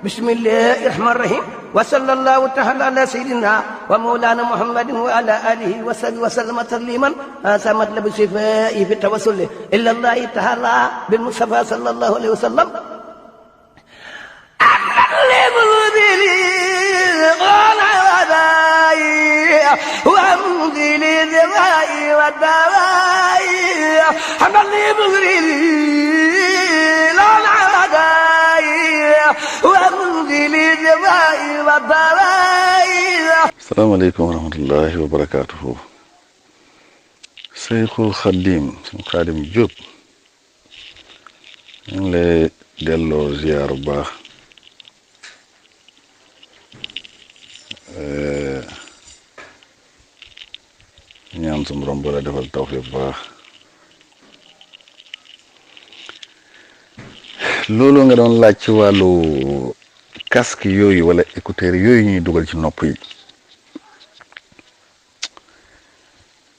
بسم الله الرحمن الرحيم وصلى الله تعالى على سيدنا ومولانا محمد وعلى اله وصحبه وسلم تسليما هذا مطلب شفائي في التوسل الى الله تعالى بالمصطفى صلى الله عليه وسلم وامضي لذبائي والدوائي حمد لي بغري لا العدائي وامضي لذبائي والدوائي. السلام عليكم ورحمة الله وبركاته. Seyxul Xadim Xaadim Jóob ñu ngi lay delloo ziyaar bu baax ñaan suñu borom bu la defal tawfiq bu baax. loolu nga doon laaj ci wàllu casque yooyu wala écouteurs yooyu ñuy dugal ci nopp yi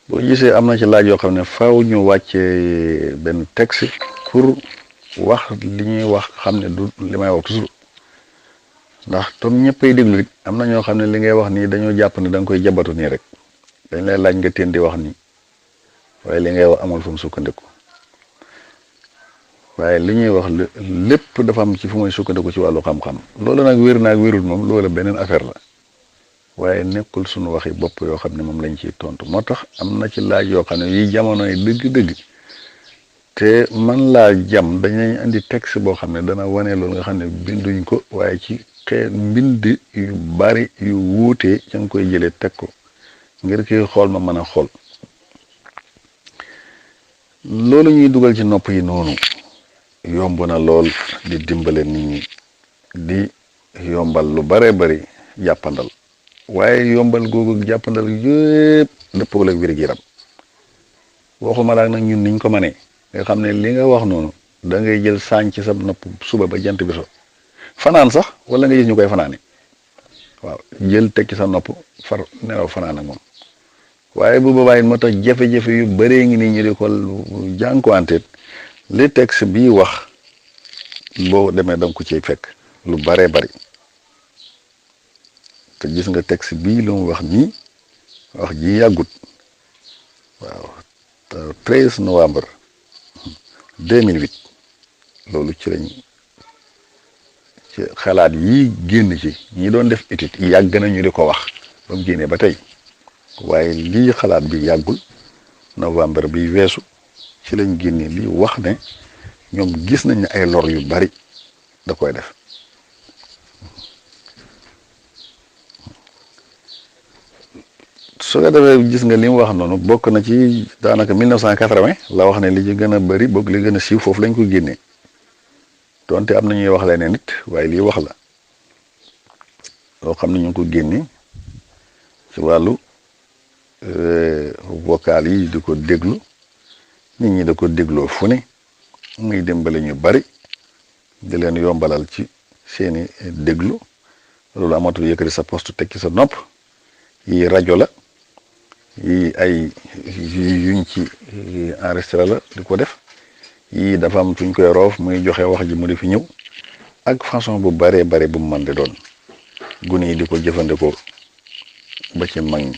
boo gisee am na ci laaj yoo xam ne faaw ñu wàccee benn texte pour wax li ñuy wax xam ne du li may wax toujours ndax comme ñëppay déglu rek am na ñoo xam ne li ngay wax nii dañoo jàpp ne da nga koy jabatu nii rek dañ lay laaj nga teen di wax nii waaye li ngay wax amul fu mu sukkandiku waaye li ñuy wax lépp dafa am ci fu muy sukkandiku ci wàllu xam-xam loolu nag wér naag wérul moom loolu beneen affaire la waaye nekkul suñu waxi bopp yoo xam ne moom lañ ciy tontu moo tax am na ci laaj yoo xam ne yi jamonoy dëgg-dëgg te man laa jam dañuy indi texte boo xam ne dana wane loolu nga xam ne binduñ ko waaye ci xeet mbind yu bari yu wuutee ca nga koy jëlee teg ko ngir ki xool ma mën a xool loolu ñuy dugal ci nopp yi noonu yomb na lool di dimbale nit ñi di yombal lu bare bari jàppandal waaye yombal googu jàppandal yëpp dëppoo ak wér-gu-yaram waxuma laa nag ñun niñ ko mënee nga xam ne li nga wax noonu da ngay jël saañ ci sa nopp suba ba jant bi so fanaan sax wala nga gis ñu koy fanaane waaw jël teg ci sa nopp far nelaw fanaan ak moom waaye bu boobaa it moo tax jafe-jafe yu bëree ngi nii ñu di ko jànkuwanteet li texte bii wax boo demee da nga ko ciy fekk lu baree bari te gis nga texte bii lu mu wax nii wax ji yàggut waaw 13 novembre 2008 loolu ci lañ ci xalaat yi génn ci ñi doon def étude yàgg na ñu di ko wax ba mu génnee ba tey waaye lii xalaat bi yàggul novembre bi weesu ci lañ génne lii wax ne ñoom gis nañ ne ay lor yu bari da koy def su ko defee gis nga li mu wax noonu bokk na ci daanaka 1980 la wax ne li ci gën a bari bokk li gën a siiw foofu lañ ko génnee donte am na ñuy wax leneen nit waaye lii wax la loo xam ne ñu ngi ko génne ci wàllu vocal yi di ko déglu nit ñi da ko dégloo fu ne muy dimbale ñu bari di leen yombalal ci seeni déglu loolu amatul yëkkati sa poste teg ci sa nopp yi rajo la yi ay yuñ ci enregistré la di ko def yii dafa am fuñ koy roof muy joxe wax ji mu di fi ñëw ak façon bu baree bare bu mu mën di doon gune yi di ko jëfandikoo ba ci mag ñi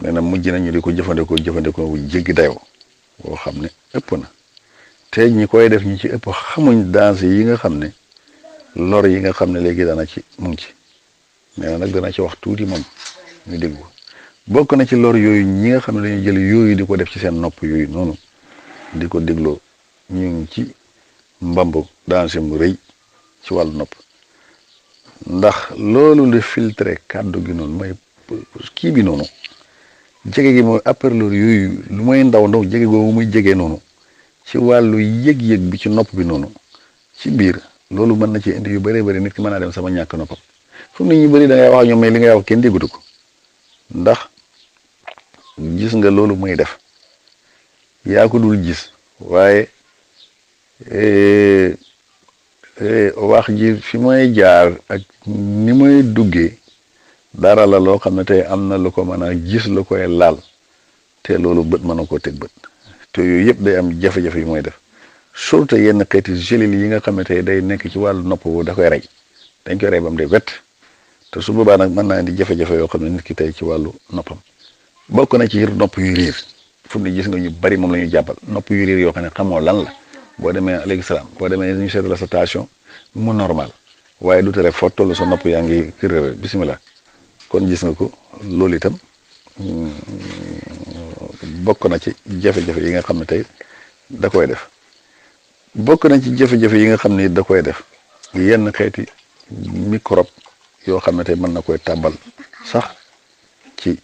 nee na mujj nañu di ko jëfandikoo bu jéggi dayoo boo xam ne ëpp na te ñi koy def ñi ci ëpp xamuñ danse yi nga xam ne lor yi nga xam ne léegi dana ci mu ngi ci nee na nag dana ci wax tuuti moom ñu déglu bokk na ci lor yooyu ñi nga xam ne dañuy jël yooyu di ko def ci seen nopp yooyu noonu di ko dégloo ñu ngi ci mbambu danse mu rëy ci wàllu nopp ndax loolu le filtré kàddu gi noonu mooy kii bi noonu jege gi mooy haut-parleur yooyu lu may ndaw jege googu muy jege noonu ci wàllu yëg-yëg bi ci nopp bi noonu ci biir loolu mën na ci indi yu bëree bëri nit ki mën naa dem sama ñàkk noppam fu mu ne ñu bëri da ngay wax ñoom mais li ngay wax kenn déggutu ko ndax gis nga loolu muy def yaa ko dul gis waaye wax ji fi may jaar ak ni may duggee dara la loo xam ne tey am na lu ko mën a gis lu koy laal te loolu bët mën na koo teg bët te yooyu yëpp day am jafe-jafe yu mooy def surtout yenn xeeti gelil yi nga xamante ne day nekk ci wàllu nopp bu da koy rey dañ koy rey ba mu dee wet te su boobaa nag mën naa indi jafe-jafe yoo xam ne nit ki tey ci wàllu noppam bokk na ci nopp yu riir fu mu ne gis nga ñu bari moom la ñu jàppal nopp yu riir yoo xam ne xamoo lan la boo demee alayhi salaam boo demee ñu seetlu la sa tension mu normal waaye du tere foo toll sa nopp yaa ngi kër bisimilah kon gis nga ko loolu itam bokk na ci jafe-jafe yi nga xam ne tey da koy def bokk na ci jafe-jafe yi nga xam ne da koy def yenn xeeti microbe yoo xam ne tey mën na koy tàbbal sax ci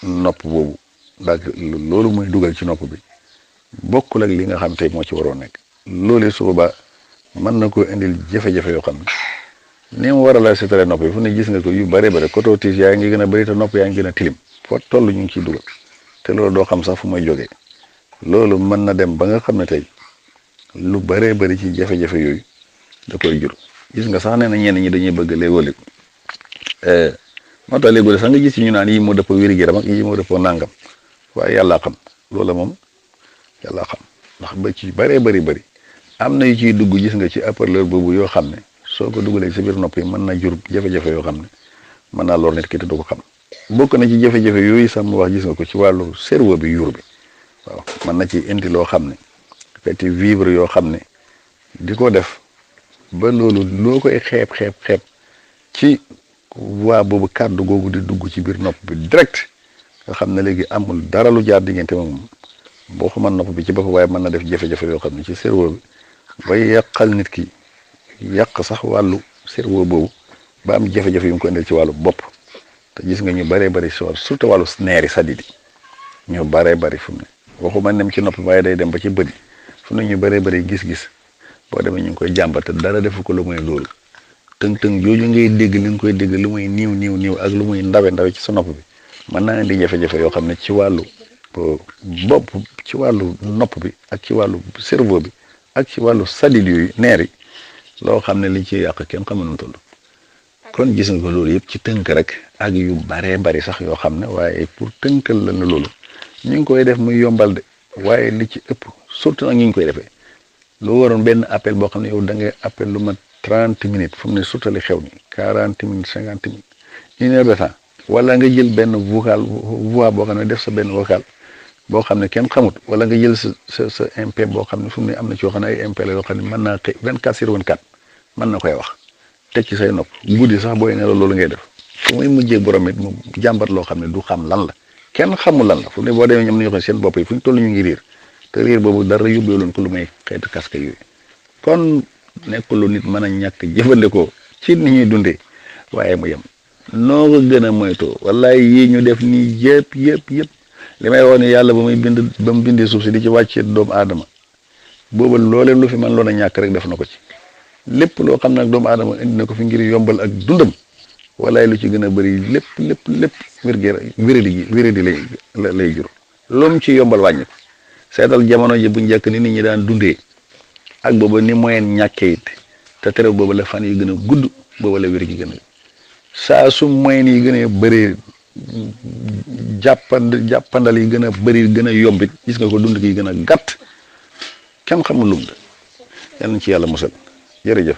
nopp boobu daal loolu mooy dugal ci nopp bi bokkul ak li nga xam tey moo ci waroon nekk loolu su boobaa mën na koo indil jafe-jafe yoo xam ne ni mu war a la setale nopp yi fu ne gis nga ko yu bare bare cototis yaa ngi gën a bëri te nopp yaa ngi gën a tilim foo toll ñu ngi ciy dugal te loolu doo xam sax fu may jógee loolu mën na dem ba nga xam ne tey lu baree bëri ci jafe-jafe yooyu da koy jur gis nga sax nee na ñenn ñi dañuy bëgg léegoo-léeg moo tax léegoo-léeg sax nga gis ci ñu naan yi moo dëppoo wér-gu-yaram ak yi moo dëppoo nàngam waaye yàllaa xam loola moom yàllaa xam ndax ba ci baree bëri am na yu ciy dugg gis nga ci haut-parleur boobu yoo xam ne soo ko dugalee sa biir nopp yi mën na jur jafe-jafe yoo xam ne mën naa lor nit ki te du ko xam bokk na ci jafe-jafe yooyu sax mu wax gis nga ko ci wàllu cerveau bi yuur bi waaw mën na ci indi loo xam ne xeeti vivre yoo xam ne di ko def ba loolu loo koy xeeb ci waa boobu kàddu googu di dugg ci biir nopp bi direct nga xam ne léegi amul dara lu jaar diggante moom boo xaman nopp bi ci bopp waaye mën na def jafe-jafe yoo xam ne ci cerveau bi bay yàqal nit ki yàq sax wàllu cerveau boobu ba am jafe-jafe yu mu ko indil ci wàllu bopp te gis nga ñu baree bari surtout wàllu neeri sadidi ñu baree bari fu mu ne waxuma nem ci nopp waaye day dem ba ci bëri fu ne ñu baree bari gis-gis boo demee ñu ngi koy jàmbate dara defu ko lu muy loolu tëng-tëng jooju ngay dégg li nga koy dégg lu muy niiw ak lu muy ndawe ci sa nopp bi mën naa indi jafe-jafe yoo xam ne ci wàllu bopp ci wàllu nopp bi ak ci wàllu cerveau bi ak ci wàllu sadid yooyu neer yi loo xam ne li ci yàq kenn xamul nu mu toll kon gis nga ko loolu yëpp ci tënk rek ak yu baree bari sax yoo xam ne waaye pour tënkal la ne loolu ñu ngi koy def muy yombal de waaye li ci ëpp surtout nag ñu ngi koy defee lu waroon benn appel boo xam ne yow da ngay appel lu mat 30 minutes fu mu ne surtout li xew ni 40 minutes 50 minutes 1 heure de temps wala nga jël benn voix boo xam ne def sa benn vocal boo xam ne kenn xamut wala nga jël sa MP boo xam ne fu mu ne am na ci yoo xam ne ay MP la yoo xam ne mën naa xëy 24/24 mën na koy wax teg ci say nopp guddi sax booy nelaw loolu ngay def fu muy mujjee borom it mu jàmbat loo xam ne du xam lan la kenn xamul lan la fu mu ne boo demee ñoom nañu ko seen bopp yi fu ñu toll ñu ngi riir te riir boobu dara yóbbeeloon ko lu may xeetu casque yooyu kon nekkul lu nit mën a ñàkk jëfandikoo ci ni ñuy dundee waaye mu yem noo ko gën a moytoo wallaay yii ñu def nii yëpp li may wax ni yàlla ba mu bindee suuf si di ci wàccee doomu aadama booba loolee lu fi man loon a ñàkk rek def na ko ci lépp loo xam nag doomu aadama indi na ko fi ngir yombal ak dundam walaay lu ci gën a bëri lépp wéradi lay jur loom ci yombal wàññi ko seetal jamono ji bu njëkk ni nit ñi daan dundee ak booba ni moyen ñàkkee it te terew booba la fan yi gën a gudd booba la wér gi gën a saa su moyen yi gën a bëree jàppandal yi gën a bëri gën a yombit gis nga ko dund gi gën a gàtt kenn xamul lum de yal na ci yàlla musal jërëjëf